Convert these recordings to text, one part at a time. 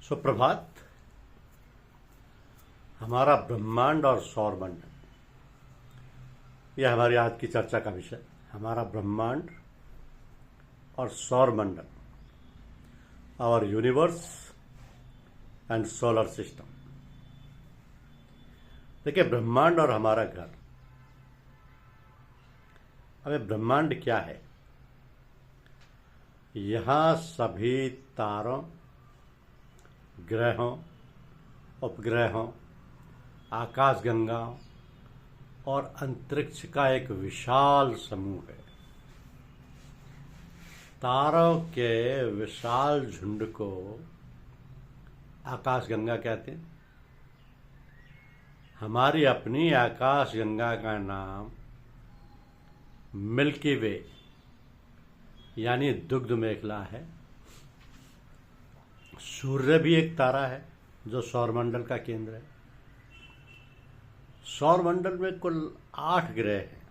सुप्रभात। हमारा ब्रह्मांड और सौरमंडल, यह हमारी आज की चर्चा का विषय। हमारा ब्रह्मांड और सौरमंडल, our universe and solar system. देखिए, ब्रह्मांड और हमारा घर। अब ब्रह्मांड क्या है? यहाँ सभी तारों, ग्रहों, उपग्रहों, आकाशगंगाओं और अंतरिक्ष का एक विशाल समूह है। तारों के विशाल झुंड को आकाशगंगा कहते हैं। हमारी अपनी आकाशगंगा का नाम मिल्की वे यानी दुग्ध मेखला है। सूर्य भी एक तारा है जो सौरमंडल का केंद्र है। सौरमंडल में कुल 8 ग्रह हैं,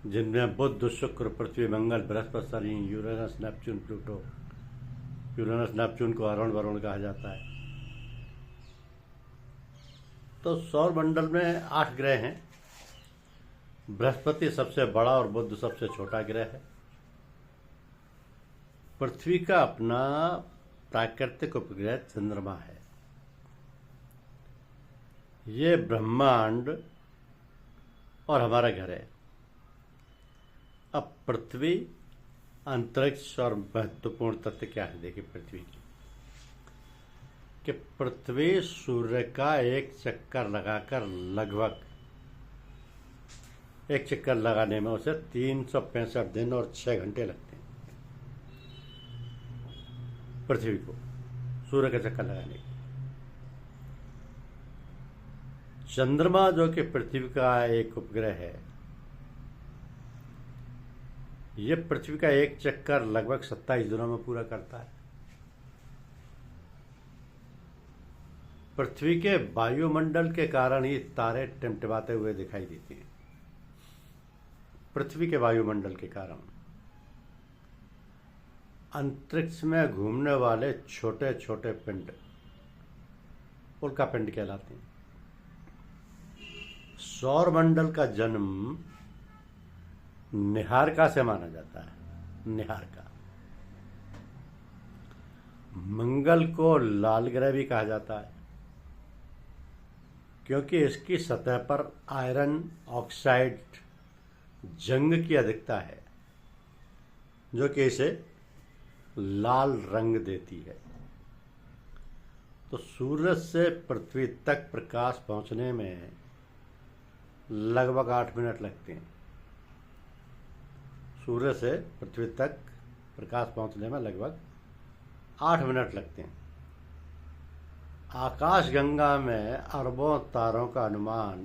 जिनमें Budh, Shukra, Prithvi, Mangal, Brihaspati, Shani, Uranus, Neptune, Pluto. Uranus Neptune को अरुण वरुण कहा जाता है। तो सौरमंडल में 8 ग्रह हैं। बृहस्पति सबसे बड़ा और बुध सबसे छोटा ग्रह है। पृथ्वी का अपना प्राकृतिक उपग्रह चंद्रमा है। ये ब्रह्मांड और हमारा घर है। अब पृथ्वी, अंतरिक्ष और महत्वपूर्ण तथ्य क्या है? देखिए, पृथ्वी की कि पृथ्वी सूर्य का एक चक्कर लगाकर लगभग एक चक्कर लगाने में उसे 365 दिन और 6 घंटे लगते हैं। पृथ्वी को सूर्य का चक्कर लगाने की। चंद्रमा, जो कि पृथ्वी का एक उपग्रह है, यह पृथ्वी का एक चक्कर लगभग 27 दिनों में पूरा करता है। पृथ्वी के वायुमंडल के कारण ही तारे टिमटिमाते हुए दिखाई देते हैं। पृथ्वी के वायुमंडल के कारण अंतरिक्ष में घूमने वाले छोटे छोटे पिंड उल्का पिंड कहलाते हैं। सौरमंडल का जन्म निहारिका से माना जाता है। निहारिका। मंगल को लाल ग्रह भी कहा जाता है, क्योंकि इसकी सतह पर आयरन ऑक्साइड जंग की अधिकता है, जो कि इसे लाल रंग देती है। तो सूर्य से पृथ्वी तक प्रकाश पहुंचने में लगभग 8 मिनट लगते हैं। सूर्य से पृथ्वी तक प्रकाश पहुंचने में लगभग 8 मिनट लगते हैं। आकाशगंगा में अरबों तारों का अनुमान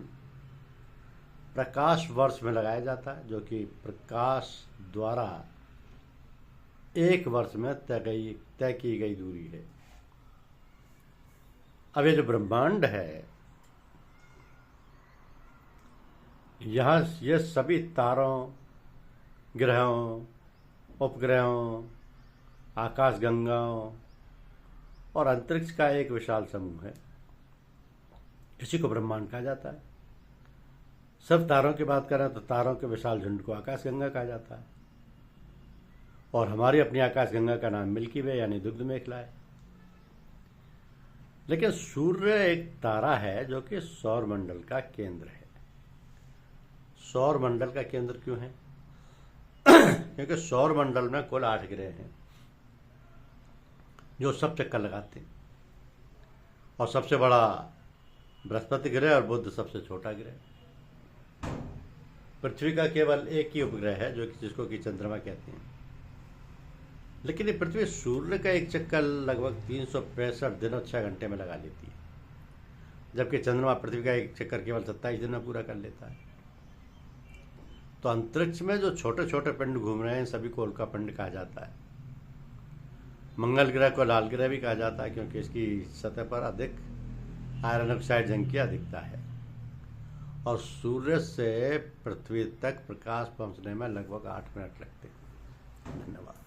प्रकाश वर्ष में लगाया जाता है, जो कि प्रकाश द्वारा एक वर्ष में तय की गई दूरी है। अब ये जो ब्रह्मांड है, यहाँ ये सभी तारों, ग्रहों, उपग्रहों, आकाशगंगाओं और अंतरिक्ष का एक विशाल समूह है। इसी को ब्रह्मांड कहा जाता है। सब तारों की बात करें तो तारों के विशाल झुंड को आकाशगंगा कहा जाता है। और हमारी अपनी आकाशगंगा का नाम मिल्की वे यानी दुग्ध मेखला है। लेकिन सूर्य एक तारा है जो कि सौरमंडल का केंद्र है। सौरमंडल का केंद्र क्यों है? क्योंकि सौरमंडल में कुल 8 ग्रह हैं जो सब चक्कर लगाते हैं। और सबसे बड़ा बृहस्पति ग्रह और बुध सबसे छोटा ग्रह। पृथ्वी का केवल एक ही उपग्रह है जिसको कि चंद्रमा कहते हैं। लेकिन ये पृथ्वी सूर्य का एक चक्कर लगभग 365 दिन और 6 घंटे में लगा लेती है, जबकि चंद्रमा पृथ्वी का एक चक्कर केवल 27 दिन में पूरा कर लेता है। तो अंतरिक्ष में जो छोटे छोटे पिंड घूम रहे हैं, सभी को उल्का पिंड कहा जाता है। मंगल ग्रह को लाल ग्रह भी कहा जाता है, क्योंकि इसकी सतह पर अधिक आयरन ऑक्साइड जंग की अधिकता है। और सूर्य से पृथ्वी तक प्रकाश पहुंचने में लगभग 8 मिनट लगते हैं। धन्यवाद।